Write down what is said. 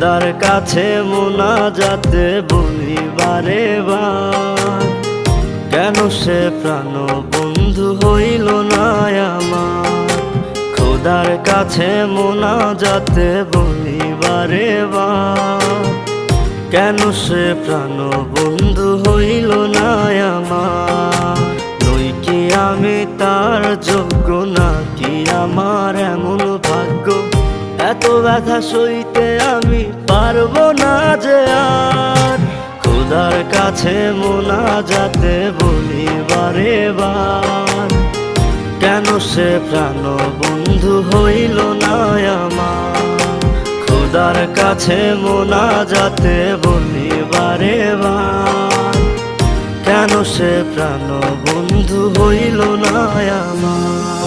খোদার কাছে মোনাজাতে বলি বারে বার, কেন সে প্রাণ বন্ধু হইল না আমার। খোদার কাছে মোনাজাতে বলি বারে বার, কেন সে প্রাণ বন্ধু হইল না আমার। নই কি আমি তার যোগ্য, নাকি আমার এমন ভাগ্য, এত ব্যথা সইতে আমি পারবো না যে আর। খোদার কাছে মোনাজাতে বলি বারে বার, কেন সে প্রাণ বন্ধু হইল না আমার। খোদার কাছে মোনাজাতে বলি বারে বার, কেন সে প্রাণ বন্ধু হইল না আমার।